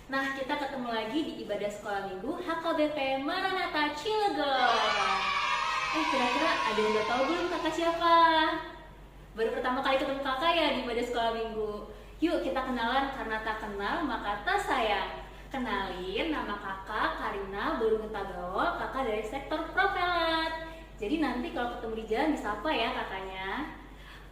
Nah, kita ketemu lagi di ibadah sekolah minggu HKBP Maranatha Cilegon. Kira-kira ada yang udah tahu belum kakak siapa? Baru pertama kali ketemu kakak ya di ibadah sekolah minggu. Yuk kita kenalan, karena tak kenal maka tak sayang. Kenalin, nama kakak Karina Burungutagawa, kakak dari sektor Propelat. Jadi nanti kalau ketemu di jalan disapa ya kakaknya.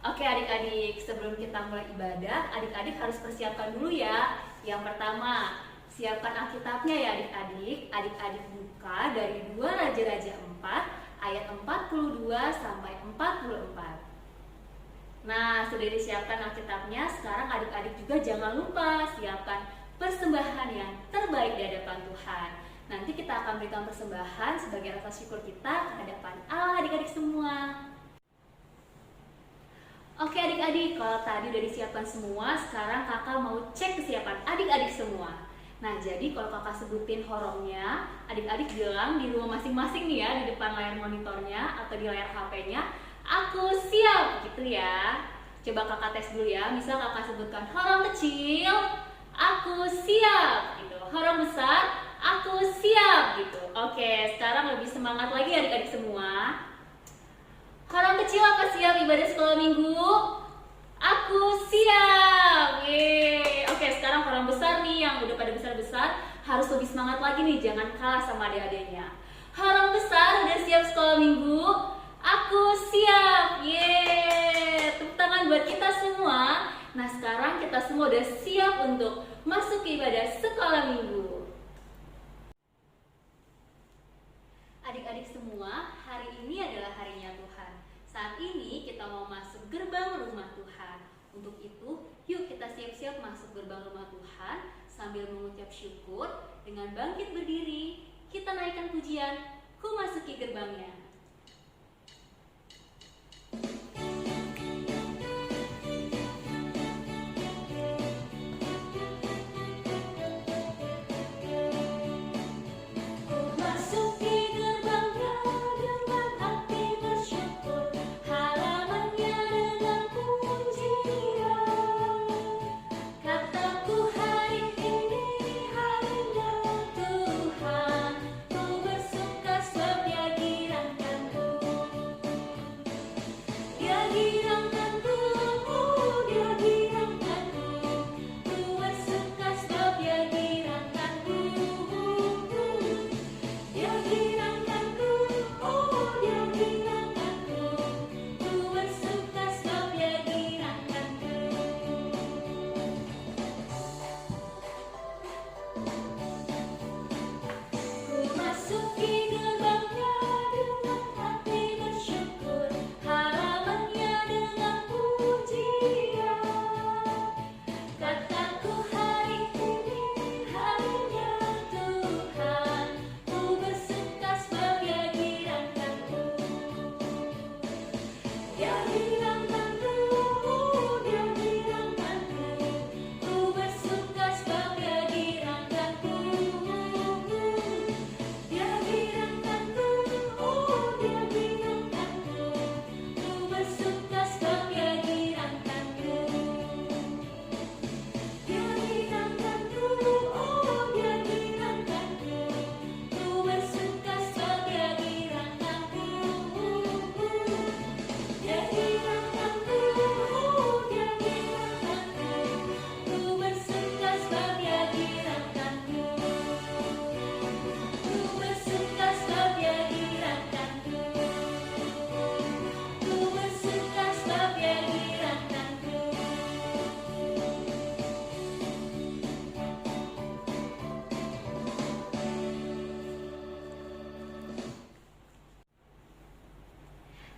Oke adik-adik, sebelum kita mulai ibadah, adik-adik harus persiapkan dulu ya. Yang pertama, siapkan Alkitabnya ya adik-adik. Adik-adik buka dari 2 Raja-Raja 4 ayat 42 sampai 44. Nah, sudah disiapkan Alkitabnya, sekarang adik-adik juga jangan lupa siapkan persembahan yang terbaik di hadapan Tuhan. Nanti kita akan berikan persembahan sebagai rasa syukur kita ke hadapan Allah adik-adik semua. Oke adik-adik, kalau tadi udah disiapkan semua, sekarang kakak mau cek kesiapan adik-adik semua. Nah, jadi kalau kakak sebutin horongnya, adik-adik bilang di rumah masing-masing nih ya, di depan layar monitornya atau di layar HP-nya, aku siap, gitu ya. Coba kakak tes dulu ya, misal kakak sebutkan horong kecil, aku siap, gitu. Horong besar, aku siap, gitu. Oke, sekarang lebih semangat lagi adik-adik semua. Horong kecil apa siap ibadah sekolah minggu? Aku siap. Yeay. Oke, sekarang horong besar nih yang udah pada besar-besar harus lebih semangat lagi nih, jangan kalah sama adik-adiknya. Horong besar udah siap sekolah minggu? Aku siap. Yeay. Tepuk tangan buat kita semua. Nah, sekarang kita semua udah siap untuk masuk ke ibadah sekolah minggu. Adik-adik semua, hari ini adalah harinya Tuhan. Saat ini kita mau masuk gerbang rumah Tuhan. Untuk itu, yuk kita siap-siap masuk gerbang rumah Tuhan sambil mengucap syukur dengan bangkit berdiri. Kita naikkan pujian, ku masuki gerbangnya.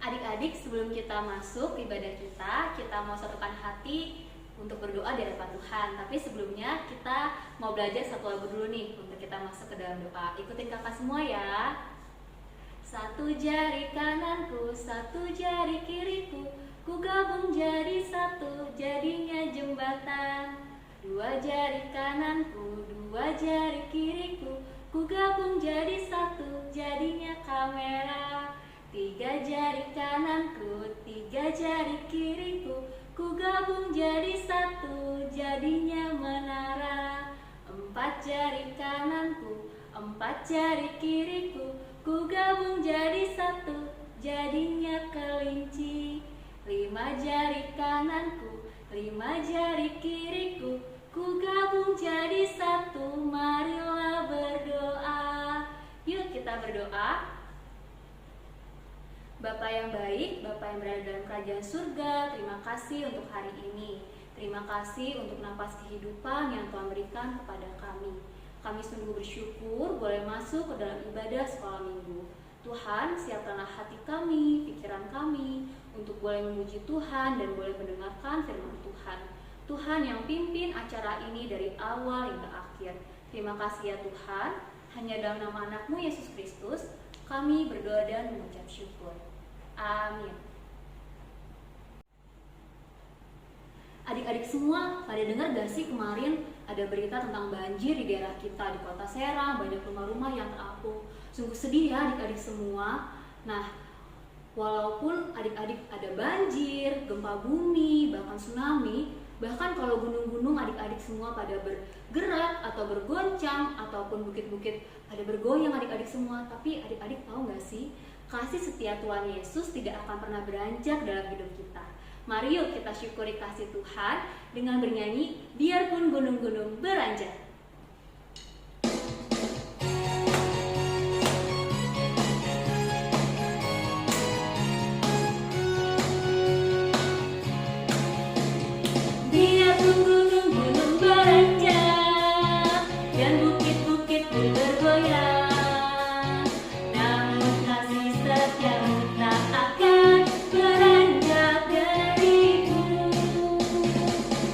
Adik-adik, sebelum kita masuk ibadah kita mau satukan hati untuk berdoa di hadapan Tuhan. Tapi sebelumnya kita mau belajar satu lagu dulu nih untuk kita masuk ke dalam doa. Ikutin kakak semua ya. Satu jari kananku, satu jari kiriku, ku gabung jadi satu, jadinya jembatan. Dua jari kananku, dua jari kiriku, ku gabung jadi satu, jadinya kamera. Tiga jari kananku, tiga jari kiriku, ku gabung jadi satu, jadinya menara. Empat jari kananku, 4 jari kiriku, ku gabung jadi satu, jadinya kelinci. 5 jari kananku, 5 jari kiriku, ku gabung jadi satu, marilah berdoa. Yuk kita berdoa. Bapa yang baik, Bapa yang berada dalam kerajaan surga, terima kasih untuk hari ini. Terima kasih untuk napas kehidupan yang Tuhan berikan kepada kami. Kami sungguh bersyukur boleh masuk ke dalam ibadah sekolah minggu. Tuhan, siapkanlah hati kami, pikiran kami, untuk boleh memuji Tuhan dan boleh mendengarkan firman Tuhan. Tuhan yang pimpin acara ini dari awal hingga akhir. Terima kasih ya Tuhan, hanya dalam nama anak-Mu Yesus Kristus, kami berdoa dan mengucap syukur. Amin. Adik-adik semua, pada dengar gak sih kemarin ada berita tentang banjir di daerah kita, di kota Serang, banyak rumah-rumah yang terapung. Sungguh sedih ya adik-adik semua. Nah, walaupun adik-adik ada banjir, gempa bumi, bahkan tsunami, bahkan kalau gunung-gunung adik-adik semua pada bergerak atau bergoncang, ataupun bukit-bukit pada bergoyang adik-adik semua. Tapi adik-adik tahu gak sih, kasih setia Tuhan Yesus tidak akan pernah beranjak dalam hidup kita. Mari yuk kita syukuri kasih Tuhan dengan bernyanyi Biarpun Gunung-gunung Beranjak. Biarpun gunung-gunung beranjak dan bukit-bukit pun bergoyang, namun kasih setiamu tak akan beranjak dariku.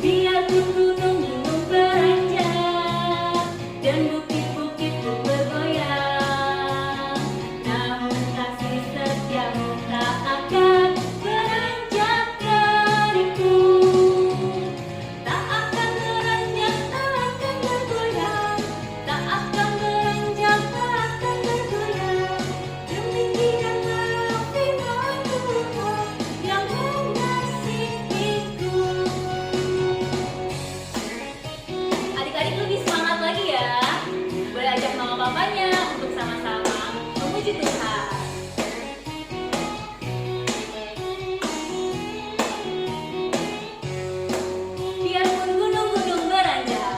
Biarpun gunung-gunung beranjak dan bukit-bukit pun bergoyang, namun kasih setiamu tak akan beranjak dariku. Tak akan beranjak, tak akan bergoyang, tak akan beranjak, tak akan bergoyang. Demikianlah firman Tuhan yang mengasihiku. Adik-adik lebih semangat lagi ya. Boleh ajak mama papanya untuk sama-sama memuji Tuhan. Biarpun gunung-gunung beranjak,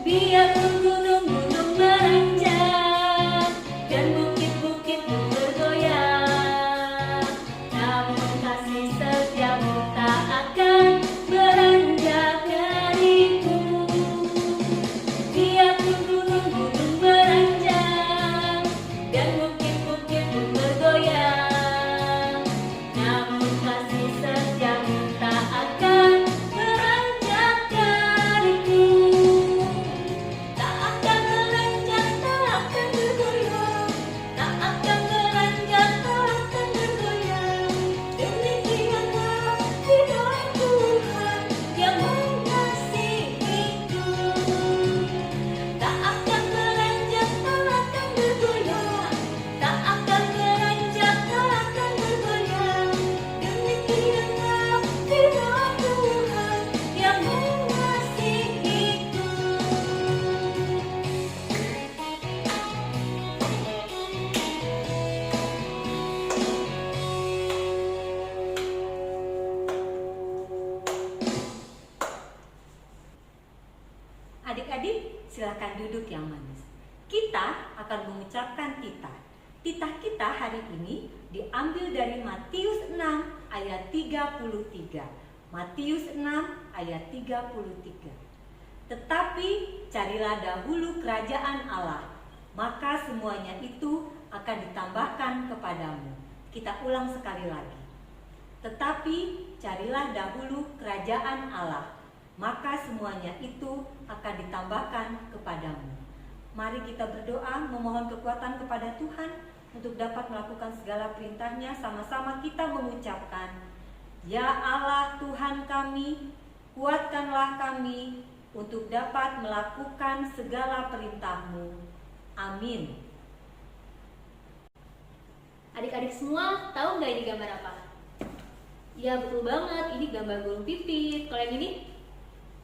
biarpun gunung-gunung beranjak dan bukit-bukit pun bergoyang, namun kasih setiamu tak akan beranjak dariku. Biarpun gunung-gunung beranjak dan bukit-bukit pun bergoyang, namun kasih setiamu tak akan beranjak dariku. Tak akan beranjak, tak akan bergoyang, tak akan beranjak, tak akan bergoyang. Demikianlah firman Tuhan yang mengasihiku. Tak akan beranjak, tak akan bergoyang, tak akan beranjak, tak akan bergoyang. Demikianlah firman Tuhan yang mengasihiku. Adik-adik, silakan duduk yang manis. Kita akan mengucapkan titah. Titah kita hari ini diambil dari Matius 6 ayat 33. Matius 6 ayat 33. Tetapi carilah dahulu kerajaan Allah, maka semuanya itu akan ditambahkan kepadamu. Kita ulang sekali lagi. Tetapi carilah dahulu kerajaan Allah, maka semuanya itu akan ditambahkan kepadamu. Mari kita berdoa memohon kekuatan kepada Tuhan untuk dapat melakukan segala perintahnya. Sama-sama kita mengucapkan, Ya Allah Tuhan kami, kuatkanlah kami untuk dapat melakukan segala perintah-Mu. Amin. Adik-adik semua, tahu nggak ini gambar apa? Ya betul banget, ini gambar burung pipit. Kalau yang ini?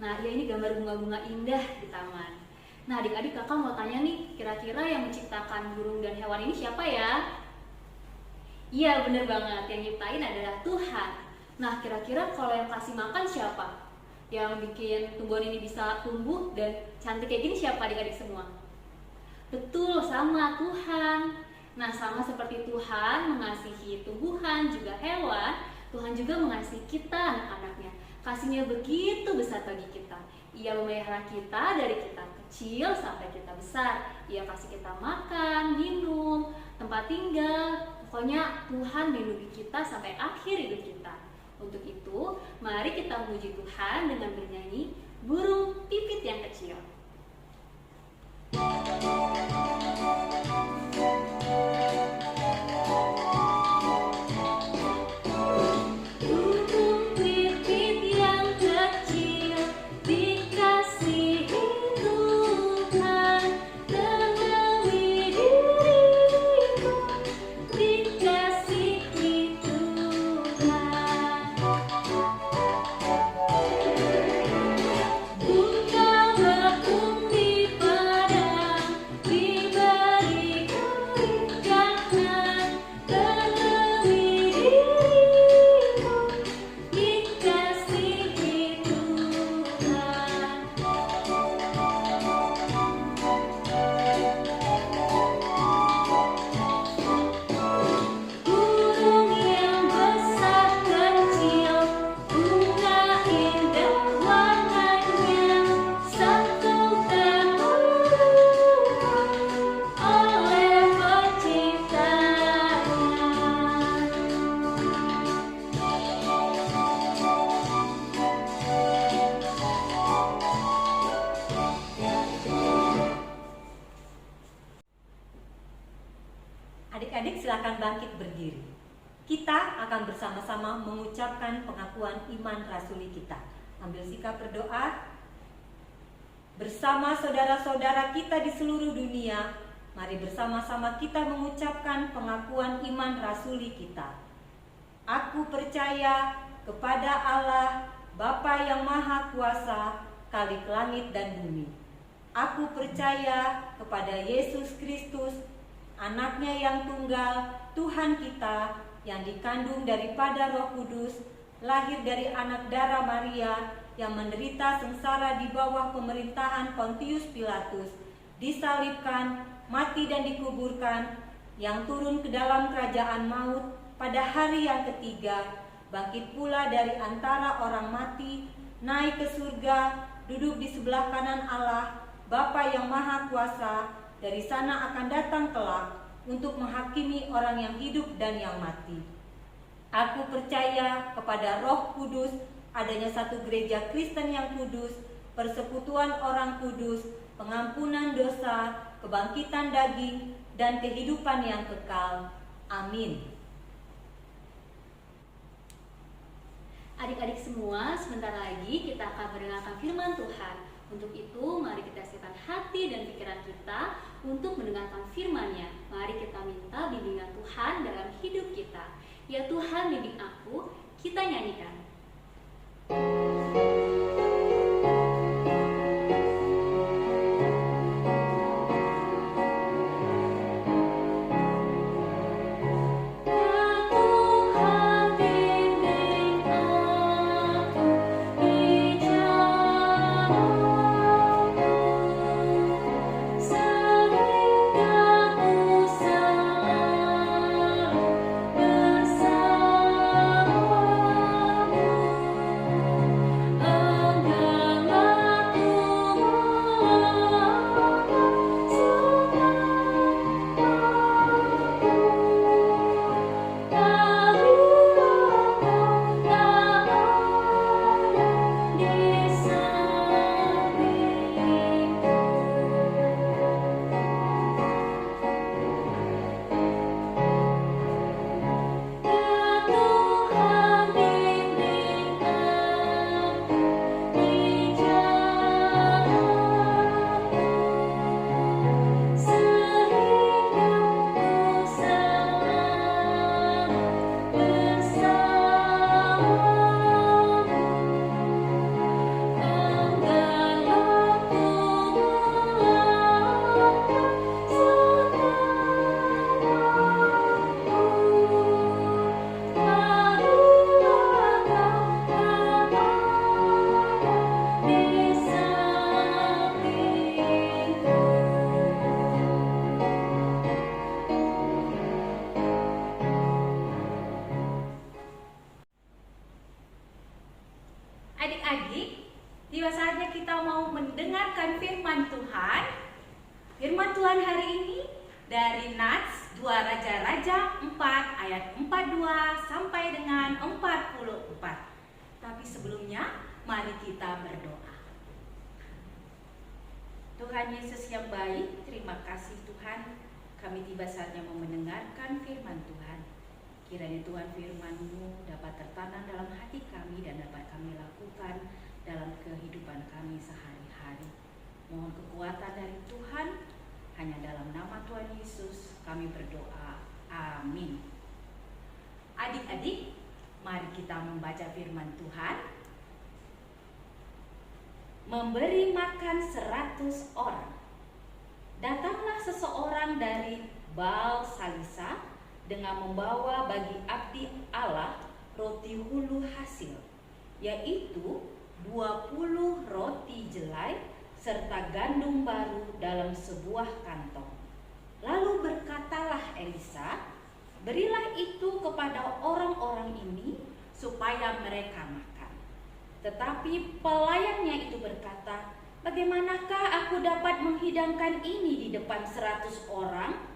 Nah, ya ini gambar bunga-bunga indah di taman. Nah adik-adik, kakak mau tanya nih, kira-kira yang menciptakan burung dan hewan ini siapa ya? Iya bener banget, yang nyiptain adalah Tuhan. Nah kira-kira kalau yang kasih makan siapa? Yang bikin tumbuhan ini bisa tumbuh dan cantik kayak gini siapa adik-adik semua? Betul, sama Tuhan. Nah sama seperti Tuhan mengasihi tumbuhan juga hewan, Tuhan juga mengasihi kita anak-anaknya. Kasihnya begitu besar bagi kita. Ia memelihara kita dari kita kecil sampai kita besar. Ia kasih kita makan, minum, tempat tinggal. Pokoknya Tuhan melindungi kita sampai akhir hidup kita. Untuk itu, mari kita memuji Tuhan dengan bernyanyi Burung Pipit yang Kecil. Adik-adik silakan bangkit berdiri. Kita akan bersama-sama mengucapkan pengakuan iman rasuli kita. Ambil sikap berdoa. Bersama saudara-saudara kita di seluruh dunia, mari bersama-sama kita mengucapkan pengakuan iman rasuli kita. Aku percaya kepada Allah, Bapa yang Maha Kuasa, Khalik langit dan bumi. Aku percaya kepada Yesus Kristus, Anaknya yang tunggal, Tuhan kita, yang dikandung daripada Roh Kudus, lahir dari anak darah Maria, yang menderita sengsara di bawah pemerintahan Pontius Pilatus, disalibkan, mati dan dikuburkan, yang turun ke dalam kerajaan maut pada hari yang ketiga, bangkit pula dari antara orang mati, naik ke surga, duduk di sebelah kanan Allah, Bapa yang Maha Kuasa. Dari sana akan datang kelak untuk menghakimi orang yang hidup dan yang mati. Aku percaya kepada Roh Kudus, adanya satu gereja Kristen yang kudus, persekutuan orang kudus, pengampunan dosa, kebangkitan daging, dan kehidupan yang kekal. Amin. Adik-adik semua, sebentar lagi kita akan mendengarkan firman Tuhan. Untuk itu, mari kita siapkan hati dan pikiran kita untuk mendengarkan firman-Nya. Mari kita minta bimbingan Tuhan dalam hidup kita. Ya Tuhan, bimbing aku, kita nyanyikan. Bersama Tuhan hari ini dari Nats 2 Raja-Raja 4 ayat 42 sampai dengan 44. Tapi sebelumnya mari kita berdoa. Tuhan Yesus yang baik, terima kasih Tuhan, kami tiba saatnya mau mendengarkan firman Tuhan. Kiranya Tuhan firman-Mu dapat tertanam dalam hati kami dan dapat kami lakukan dalam kehidupan kami sehari-hari. Mohon kekuatan dari Tuhan, hanya dalam nama Tuhan Yesus kami berdoa. Amin. Adik-adik, mari kita membaca firman Tuhan. Memberi makan 100 orang. Datanglah seseorang dari Baal Salisa dengan membawa bagi abdi Allah roti hulu hasil, yaitu 20 roti jelai serta gandum baru dalam sebuah kantong. Lalu berkatalah Elisa, berilah itu kepada orang-orang ini supaya mereka makan. Tetapi pelayannya itu berkata, bagaimanakah aku dapat menghidangkan ini di depan 100 orang?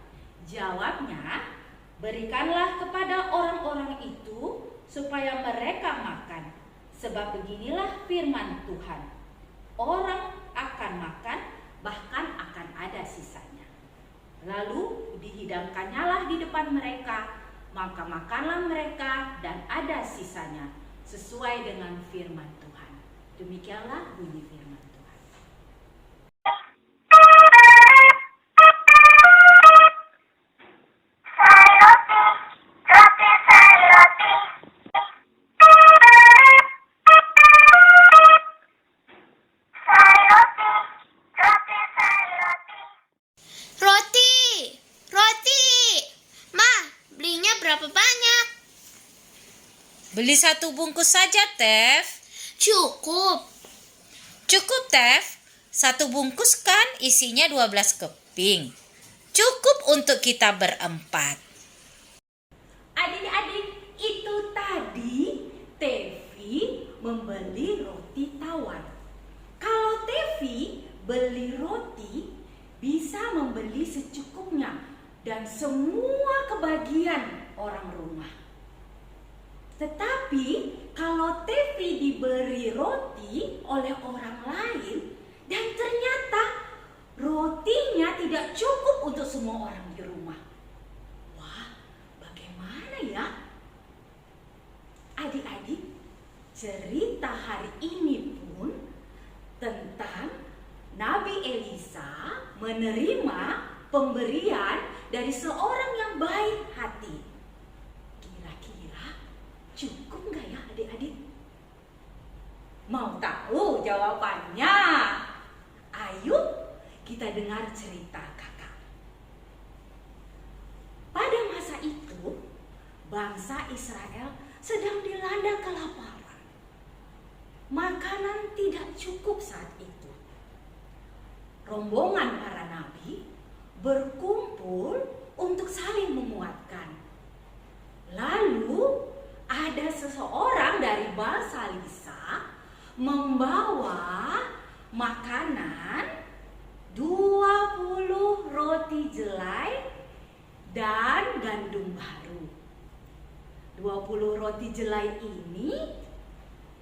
Jawabnya, berikanlah kepada orang-orang itu supaya mereka makan. Sebab beginilah firman Tuhan, orang akan makan, bahkan akan ada sisanya. Lalu dihidangkannyalah di depan mereka, maka makanlah mereka dan ada sisanya, sesuai dengan firman Tuhan. Demikianlah bunyi firman Tuhan. Beli 1 bungkus saja, Tev. Cukup. Cukup, Tev. 1 bungkus kan isinya 12 keping. Cukup untuk kita berempat. Adik-adik, itu tadi Tevi membeli roti tawar. Kalau Tevi beli roti, bisa membeli secukupnya dan semua kebagian orang rumah. Tetapi kalau Tevi diberi roti oleh orang lain dan ternyata rotinya tidak cukup untuk semua orang di rumah. Wah, bagaimana ya? Adik-adik, cerita hari ini pun tentang Nabi Elisa menerima pemberian dari seorang yang baik hati. Kira-kira cukup nggak ya adik-adik? Mau tahu jawabannya? Ayo kita dengar cerita kakak. Pada masa itu, bangsa Israel sedang dilanda kelaparan. Makanan tidak cukup saat itu. Rombongan para nabi berkumpul untuk saling menguatkan. Lalu ada seseorang dari Baal Salisa membawa makanan 20 roti jelai dan gandum baru. 20 roti jelai ini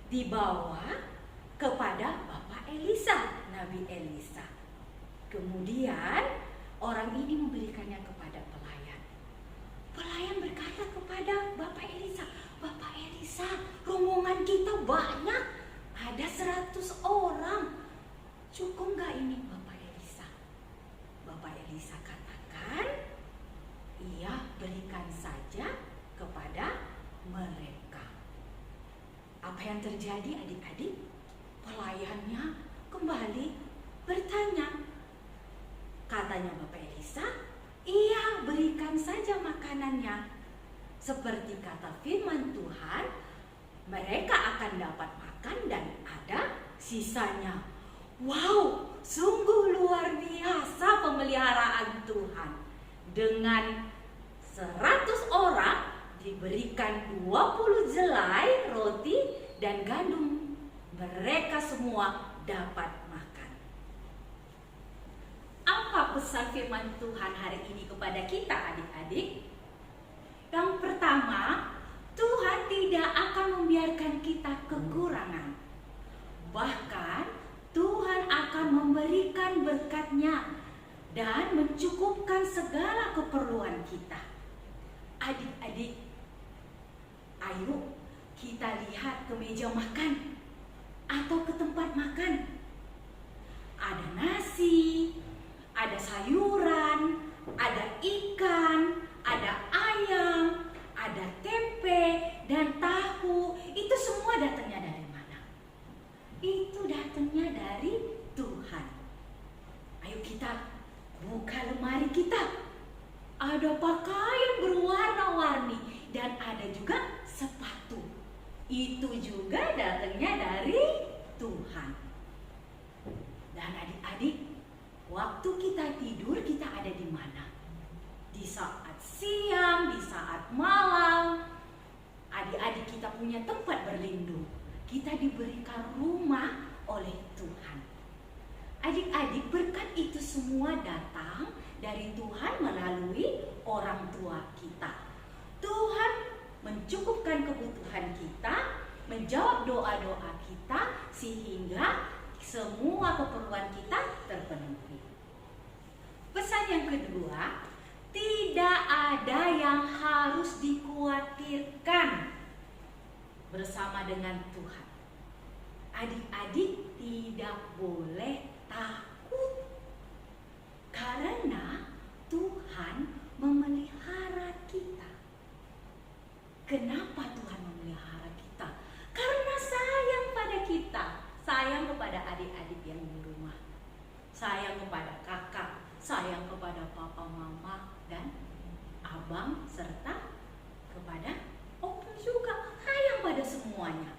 dibawa kepada Bapak Elisa, Nabi Elisa. Kemudian orang ini memberikannya kepada pelayan. Pelayan berkata kepada Bapak Elisa, Bapak Elisa, rombongan kita banyak, ada 100 orang. Cukup nggak ini Bapak Elisa? Bapak Elisa katakan, iya, berikan saja kepada mereka. Apa yang terjadi adik-adik? Pelayannya kembali bertanya. Katanya Bapak Elisa, iya, berikan saja makanannya. Seperti kata firman Tuhan, mereka akan dapat makan dan ada sisanya. Wow, sungguh luar biasa pemeliharaan Tuhan. Dengan 100 orang diberikan 20 jelai roti dan gandum. Mereka semua dapat makan. Apa pesan firman Tuhan hari ini kepada kita adik-adik? Yang pertama, Tuhan tidak akan membiarkan kita kekurangan. Bahkan Tuhan akan memberikan berkat-Nya dan mencukupkan segala keperluan kita. Adik-adik, ayo kita lihat ke meja makan atau ke tempat makan. Ada nasi, ada sayuran, ada ikan, ada ayam, ada tempe dan tahu. Itu semua datangnya dari mana? Itu datangnya dari Tuhan. Ayo kita buka lemari kita. Ada pakaian berwarna-warni dan ada juga sepatu. Itu juga datangnya dari Tuhan. Dan adik-adik, waktu kita tidur kita ada di mana? Di saat siang, di saat malam. Adik-adik kita punya tempat berlindung. Kita diberikan rumah oleh Tuhan. Adik-adik, berkat itu semua datang dari Tuhan melalui orang tua kita. Tuhan mencukupkan kebutuhan kita, menjawab doa-doa kita sehingga semua keperluan kita terpenuhi. Pesan yang kedua, tidak ada yang harus dikhawatirkan bersama dengan Tuhan. Adik-adik tidak boleh takut karena Tuhan memelihara kita. Kenapa Tuhan memelihara kita? Karena sayang pada kita. Sayang kepada adik-adik yang di rumah, sayang kepada kakak, sayang kepada papa, mama, dan abang, serta kepada opung juga. Sayang pada semuanya.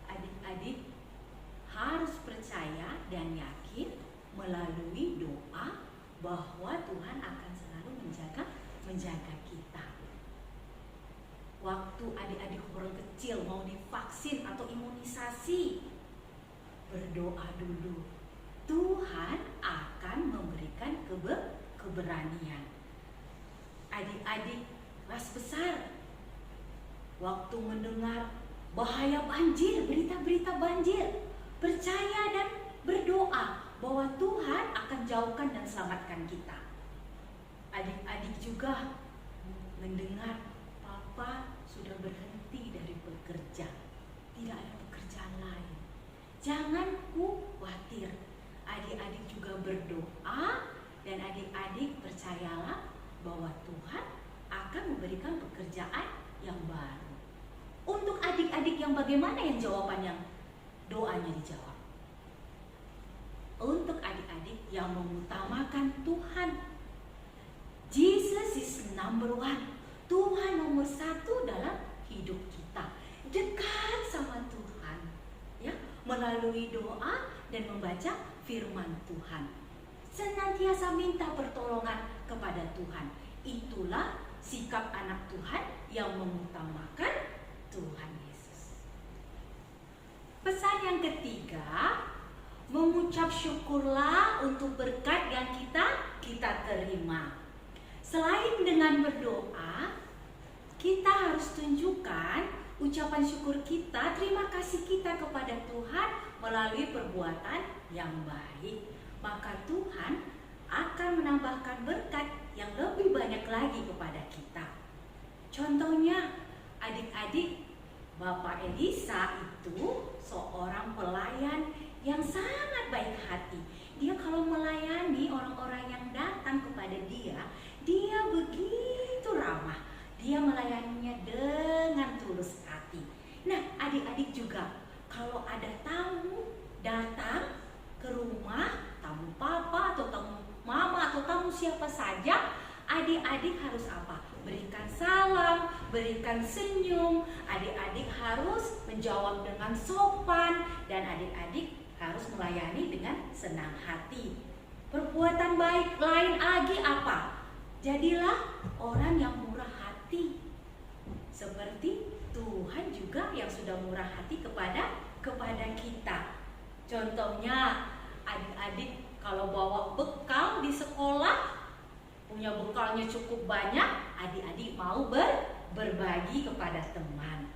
Adik-adik harus percaya dan yakin melalui doa bahwa Tuhan akan selalu menjaga kita. Waktu adik-adik orang kecil mau divaksin atau imunisasi, berdoa dulu. Tuhan akan memberikan keberanian. Adik-adik kelas besar, waktu mendengar bahaya banjir, berita-berita banjir, percaya dan berdoa bahwa Tuhan akan jauhkan dan selamatkan kita. Adik-adik juga mendengar papa sudah berhenti dari bekerja, tidak ada pekerjaan lain. Jangan khawatir. Adik-adik juga berdoa dan adik-adik percayalah bahwa Tuhan akan memberikan pekerjaan yang baru. Untuk adik-adik yang bagaimana yang jawabannya doanya dijawab? Untuk adik-adik yang mengutamakan Tuhan. Jesus is number one. Tuhan nomor satu dalam hidup kita. Dekat sama Tuhan, ya, melalui doa dan membaca firman Tuhan. Senantiasa minta pertolongan kepada Tuhan. Itulah sikap anak Tuhan yang mengutamakan Tuhan Yesus. Pesan yang ketiga, mengucap syukurlah untuk berkat yang kita terima. Selain dengan berdoa, kita harus tunjukkan ucapan syukur kita, terima kasih kita kepada Tuhan melalui perbuatan yang baik. Maka Tuhan akan menambahkan berkat yang lebih banyak lagi kepada kita. Contohnya, adik-adik, Bapak Elisa itu seorang pelayan yang sangat baik hati. Dia kalau melayani orang-orang yang datang kepada dia begitu ramah. Dia melayaninya dengan tulus hati. Nah, adik-adik juga, kalau ada tamu datang ke rumah, tamu papa atau tamu mama atau tamu siapa saja, adik-adik harus apa? Berikan salam, berikan senyum. Adik-adik harus menjawab dengan sopan dan adik-adik harus melayani dengan senang hati. Perbuatan baik lain lagi apa? Jadilah orang yang murah hati. Seperti Tuhan juga yang sudah murah hati kepada kita. Contohnya, adik-adik kalau bawa bekal bekal di sekolah, punya bekalnya cukup banyak, adik-adik mau berbagi kepada teman.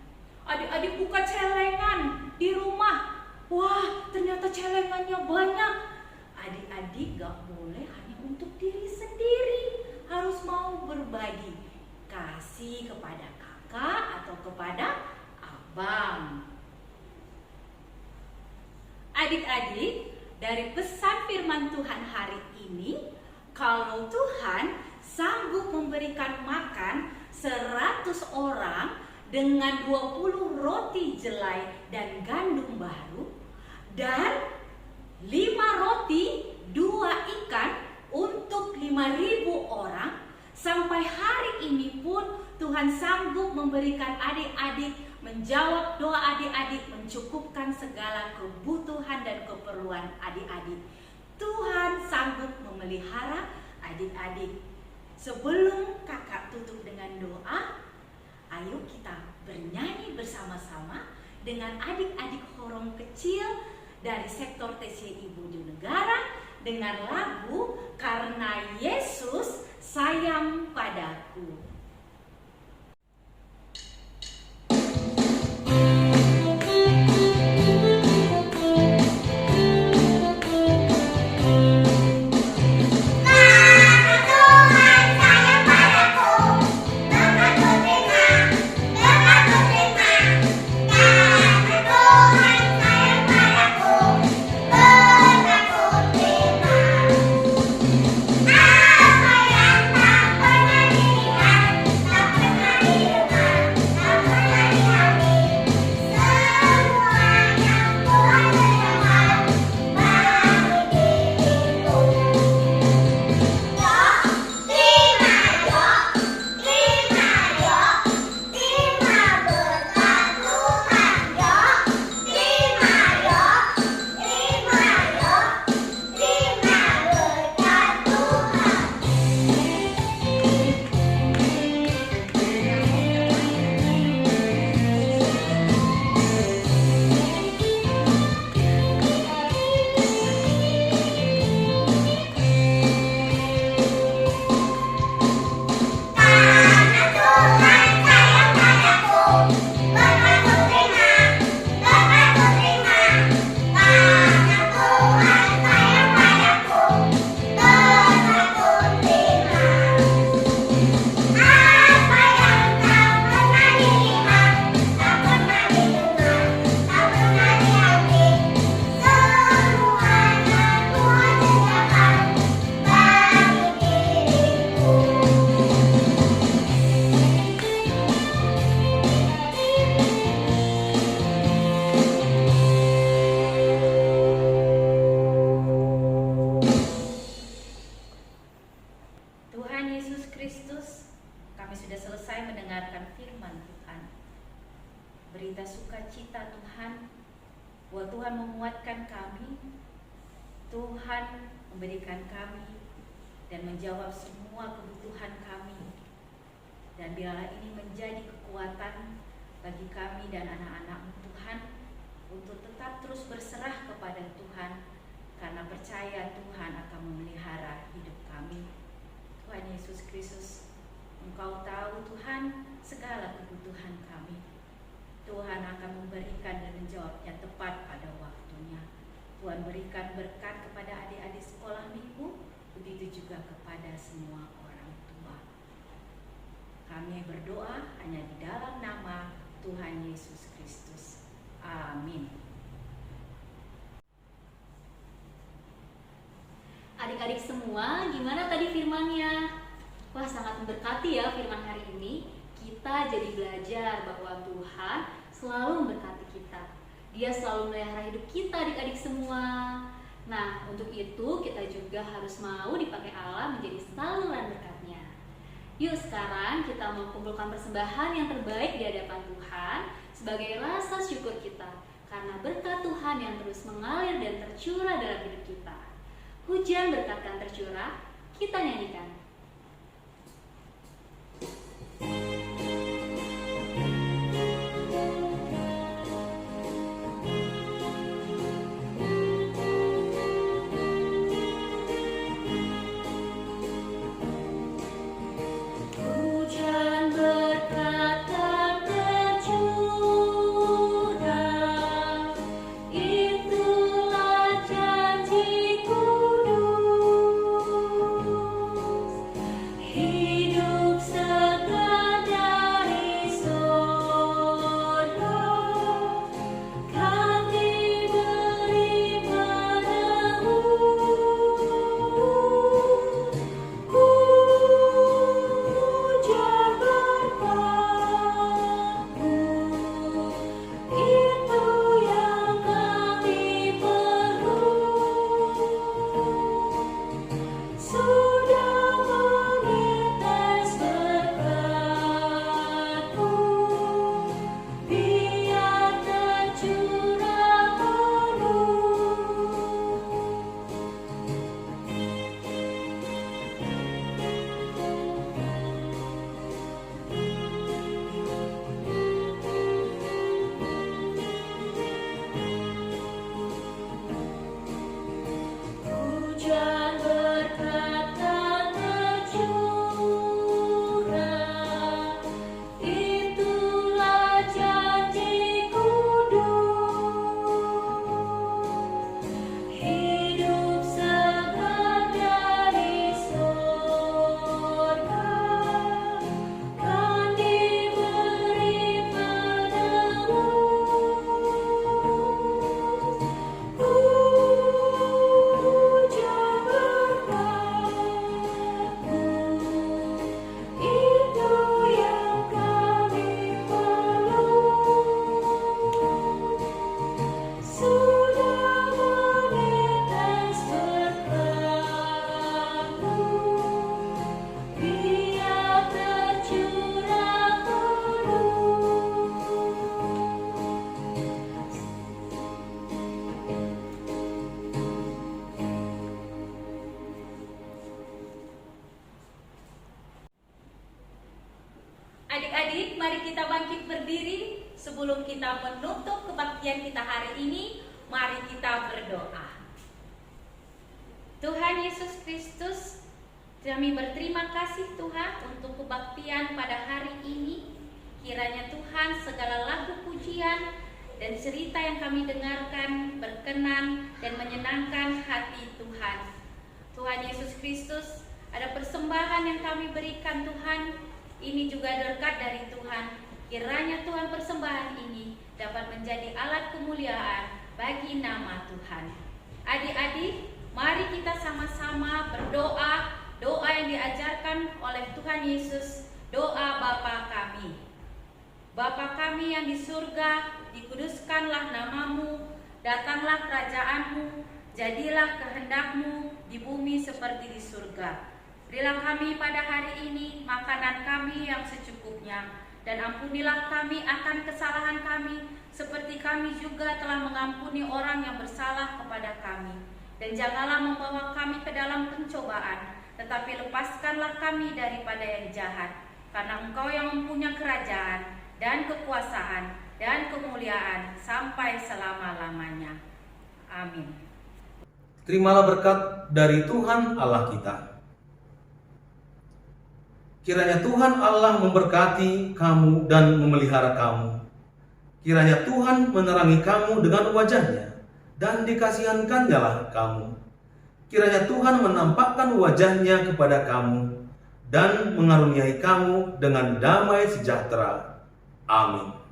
Adik-adik buka celengan di rumah. Wah, ternyata celengannya banyak. Adik-adik gak boleh hanya untuk diri sendiri, harus mau berbagi. Kasih kepada kakak atau kepada abang. Adik-adik, dari pesan firman Tuhan hari ini, kalau Tuhan sanggup memberikan makan 100 orang dengan 20 roti jelai dan gandum baru, dan 5 roti 2 ikan untuk 5.000 orang, sampai hari ini pun Tuhan sanggup memberikan adik-adik, menjawab doa adik-adik, mencukupkan segala kebutuhan dan keperluan adik-adik. Tuhan sanggup memelihara adik-adik. Sebelum kakak tutup dengan doa, ayo kita bernyanyi bersama-sama dengan adik-adik horong kecil dari sektor TCI Bojonegara dengan lagu Karena Yesus Sayang Padaku. Berita sukacita Tuhan, bahwa Tuhan menguatkan kami, Tuhan memberikan kami dan menjawab semua kebutuhan kami. Dan biarlah ini menjadi kekuatan bagi kami dan anak-anak-Mu Tuhan, untuk tetap terus berserah kepada Tuhan, karena percaya Tuhan akan memelihara hidup kami. Tuhan Yesus Kristus, Engkau tahu Tuhan segala kebutuhan kami. Tuhan akan memberikan dan menjawabnya tepat pada waktunya. Tuhan berikan berkat kepada adik-adik sekolah minggu, begitu juga kepada semua orang tua. Kami berdoa hanya di dalam nama Tuhan Yesus Kristus. Amin. Adik-adik semua, gimana tadi firmannya? Wah, sangat memberkati ya firman hari ini. Kita jadi belajar bahwa Tuhan selalu memberkati kita. Dia selalu memelihara hidup kita, adik-adik semua. Nah, untuk itu kita juga harus mau dipakai Allah menjadi saluran berkatnya. Yuk sekarang kita mau kumpulkan persembahan yang terbaik di hadapan Tuhan sebagai rasa syukur kita, karena berkat Tuhan yang terus mengalir dan tercurah dalam hidup kita. Hujan berkat yang tercurah, kita nyanyikan. Adik-adik, mari kita bangkit berdiri. Sebelum kita menutup kebaktian kita hari ini, mari kita berdoa. Tuhan Yesus Kristus, kami berterima kasih Tuhan untuk kebaktian pada hari ini. Kiranya Tuhan segala lagu pujian dan cerita yang kami dengarkan berkenan dan menyenangkan hati Tuhan. Tuhan Yesus Kristus, ada persembahan yang kami berikan Tuhan, ini juga berkat dari Tuhan. Kiranya Tuhan persembahan ini dapat menjadi alat kemuliaan bagi nama Tuhan. Adik-adik, mari kita sama-sama berdoa, doa yang diajarkan oleh Tuhan Yesus, doa Bapa kami. Bapa kami yang di surga, dikuduskanlah namamu, datanglah kerajaanmu, jadilah kehendakmu di bumi seperti di surga. Berilah kami pada hari ini makanan kami yang secukupnya, dan ampunilah kami akan kesalahan kami, seperti kami juga telah mengampuni orang yang bersalah kepada kami. Dan janganlah membawa kami ke dalam pencobaan, tetapi lepaskanlah kami daripada yang jahat. Karena Engkau yang mempunyai kerajaan, dan kekuasaan, dan kemuliaan sampai selama-lamanya. Amin. Terimalah berkat dari Tuhan Allah kita. Kiranya Tuhan Allah memberkati kamu dan memelihara kamu. Kiranya Tuhan menerangi kamu dengan wajahnya, dan dikasihankannya kamu. Kiranya Tuhan menampakkan wajahnya kepada kamu, dan mengaruniai kamu dengan damai sejahtera. Amin.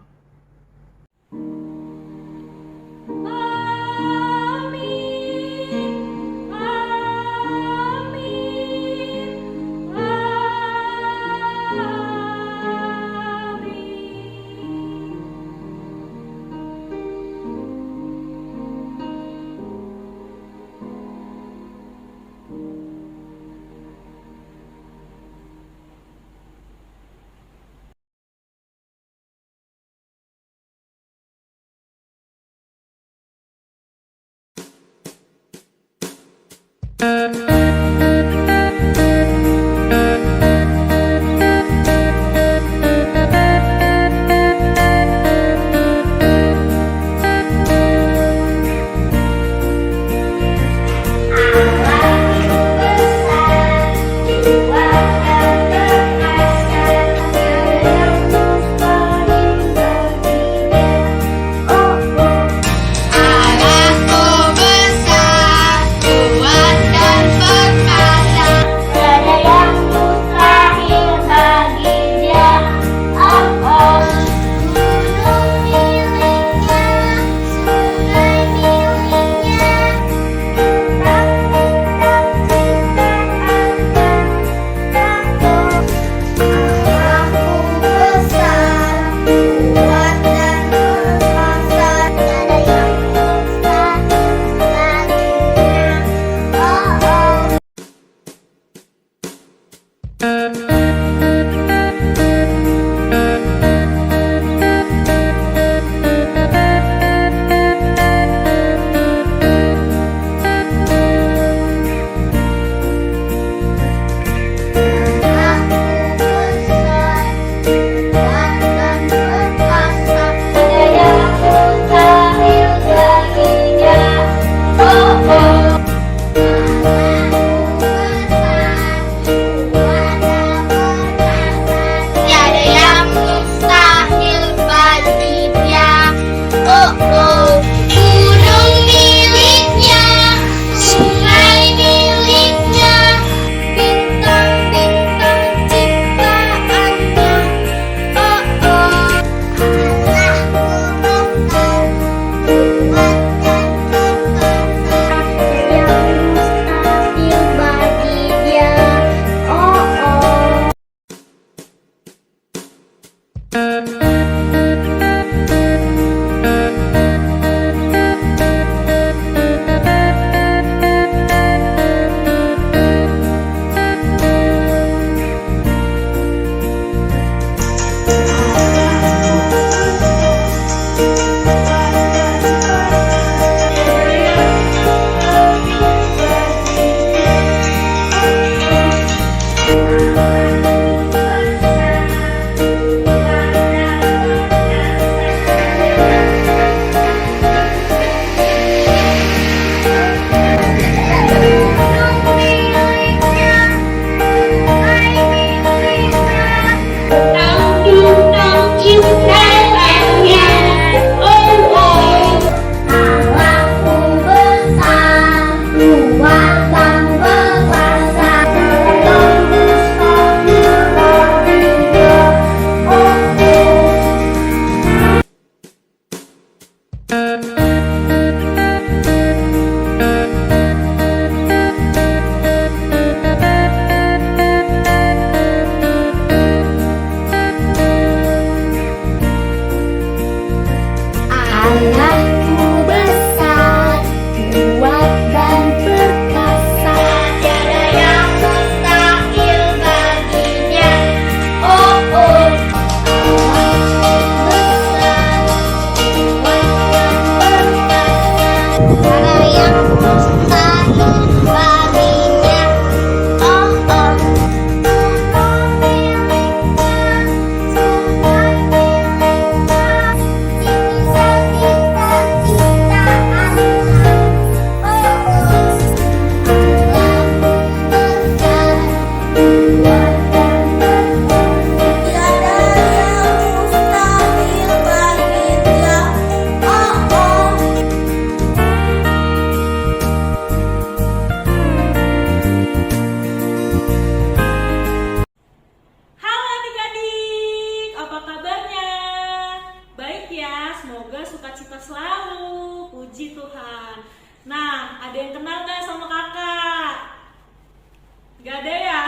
Gak ada ya?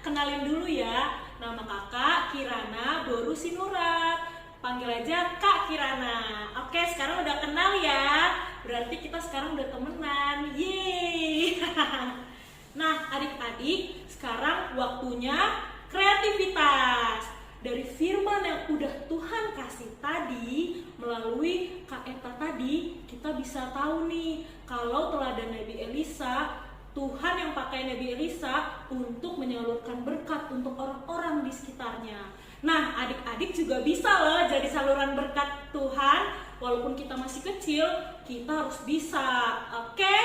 Kenalin dulu ya. Nama kakak Kirana Boru Sinurat. Panggil aja Kak Kirana. Oke, sekarang udah kenal ya. Berarti kita sekarang udah temenan. Yeay. Nah, adik-adik, sekarang waktunya kreativitas. Dari firman yang udah Tuhan kasih tadi, melalui Kak Eta tadi, kita bisa tahu nih, kalau teladan Nabi Elisa, Tuhan yang pakai Nabi Elisa untuk menyalurkan berkat untuk orang-orang di sekitarnya. Nah, adik-adik juga bisa loh jadi saluran berkat Tuhan. Walaupun kita masih kecil, kita harus bisa, oke?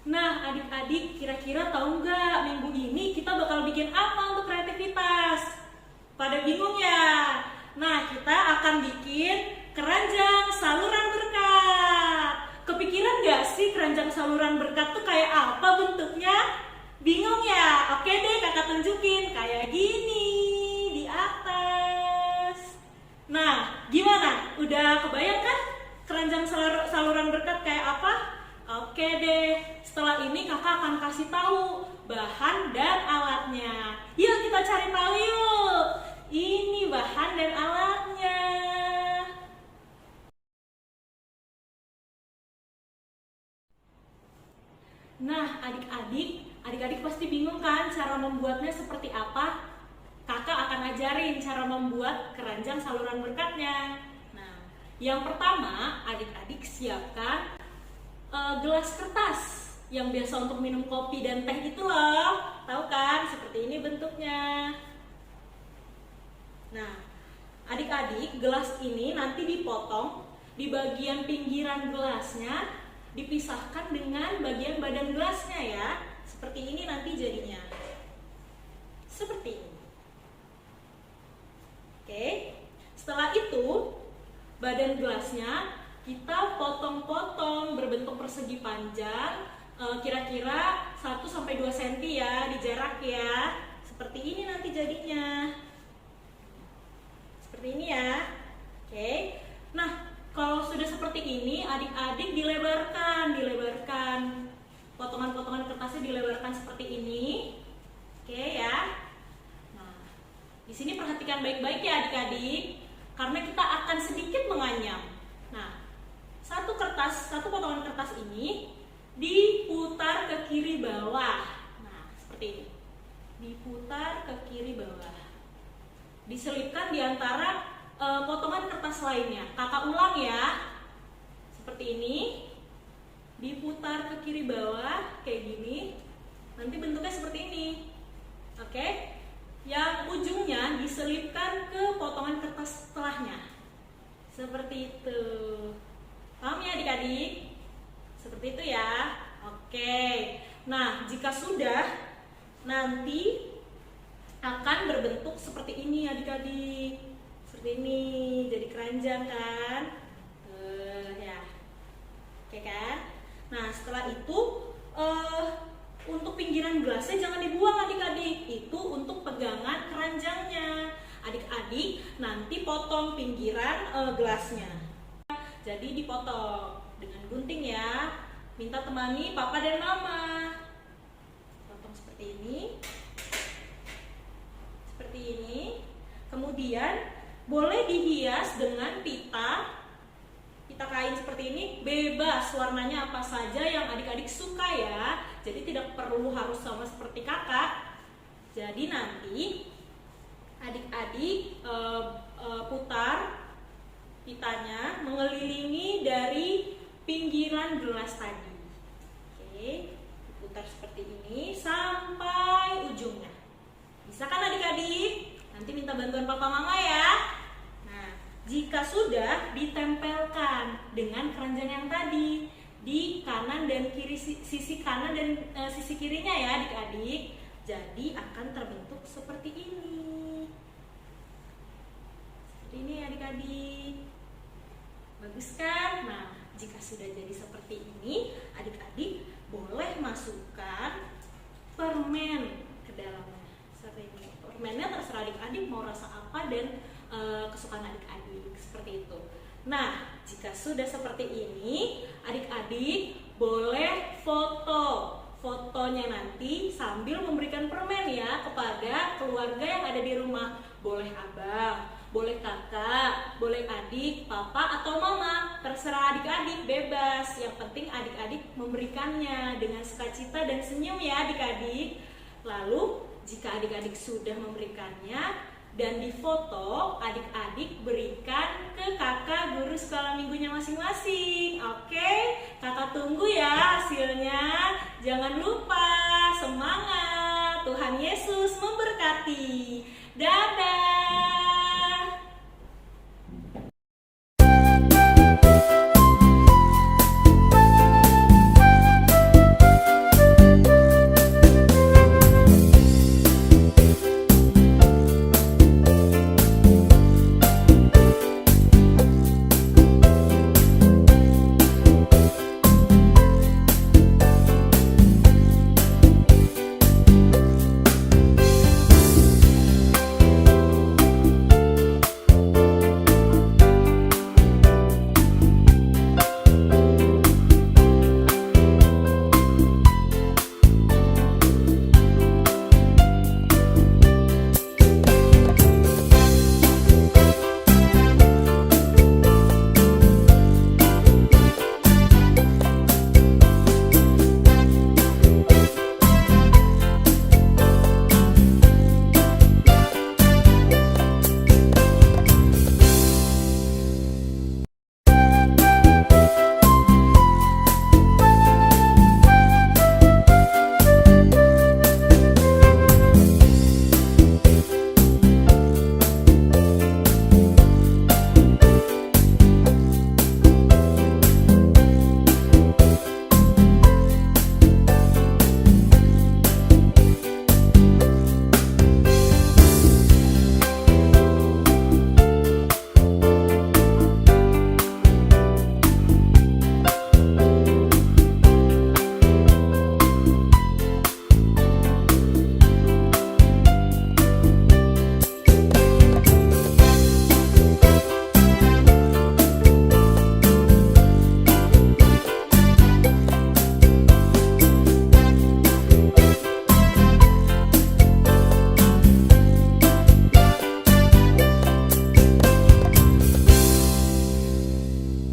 Nah, adik-adik kira-kira tahu nggak minggu ini kita bakal bikin apa untuk kreativitas? Pada bingung ya? Nah, kita akan bikin keranjang saluran berkat. Kepikiran gak sih keranjang saluran berkat tuh kayak apa bentuknya? Bingung ya? Oke deh, kakak tunjukin. Kayak gini di atas. Nah, gimana? Udah kebayang kan keranjang saluran berkat kayak apa? Oke deh, setelah ini kakak akan kasih tahu bahan dan alatnya. Yuk kita cari tahu yuk. Ini bahan dan alatnya. Nah, adik-adik pasti bingung kan cara membuatnya seperti apa? Kakak akan ajarin cara membuat keranjang saluran berkatnya. Nah, yang pertama, adik-adik siapkan gelas kertas yang biasa untuk minum kopi dan teh itu loh. Tahu kan? Seperti ini bentuknya. Nah, adik-adik, gelas ini nanti dipotong, di bagian pinggiran gelasnya dipisahkan dengan bagian badan gelasnya ya. Seperti ini nanti jadinya. Seperti ini. Oke. Setelah itu, badan gelasnya kita potong-potong berbentuk persegi panjang, kira-kira 1-2 cm ya, di jarak ya. Seperti ini nanti jadinya. Seperti ini ya. Oke. Nah, kalau sudah seperti ini, adik-adik dilebarkan. Potongan-potongan kertasnya dilebarkan seperti ini. Oke ya. Nah, di sini perhatikan baik-baik ya adik-adik, karena kita akan sedikit menganyam. Nah, satu potongan kertas ini diputar ke kiri bawah. Nah, seperti ini. Diputar ke kiri bawah. Diselipkan di antara potongan kertas lainnya. Kakak ulang ya. Seperti ini. Diputar ke kiri bawah kayak gini. Nanti bentuknya seperti ini. Oke? Yang ujungnya diselipkan ke potongan kertas setelahnya. Seperti itu. Paham ya adik-adik? Seperti itu ya. Oke. Nah, jika sudah, nanti akan berbentuk seperti ini adik-adik. Seperti ini, jadi keranjang kan? Ya. Oke kan? Nah, setelah itu untuk pinggiran gelasnya jangan dibuang adik-adik. Itu untuk pegangan keranjangnya. Adik-adik nanti potong pinggiran gelasnya. Jadi dipotong dengan gunting ya. Minta temani papa dan mama. Potong seperti ini. Seperti ini. Kemudian boleh dihias dengan pita kain seperti ini, bebas warnanya apa saja yang adik-adik suka ya. Jadi tidak perlu harus sama seperti kakak. Jadi nanti adik-adik putar pitanya mengelilingi dari pinggiran gelas tadi. Oke, diputar seperti ini sampai ujungnya. Bisa kan adik-adik? Nanti minta bantuan papa mama ya. Nah, jika sudah, ditempelkan dengan keranjang yang tadi di kanan dan kiri, sisi kanan dan sisi kirinya ya adik-adik. Jadi akan terbentuk seperti ini. Seperti ini adik-adik. Bagus kan? Nah, jika sudah jadi seperti ini, adik-adik boleh masukkan permen ke dalamnya. Seperti ini. Permennya terserah adik-adik mau rasa apa dan kesukaan adik-adik. Seperti itu. Nah, jika sudah seperti ini, adik-adik boleh foto fotonya nanti sambil memberikan permen ya kepada keluarga yang ada di rumah. Boleh abang, boleh kakak, boleh adik, papa atau mama. Terserah adik-adik, bebas. Yang penting adik-adik memberikannya dengan sukacita dan senyum ya adik-adik. Lalu jika adik-adik sudah memberikannya dan difoto, adik-adik berikan ke kakak guru sekolah minggunya masing-masing. Oke, kakak tunggu ya hasilnya. Jangan lupa, semangat. Tuhan Yesus memberkati. Dadah.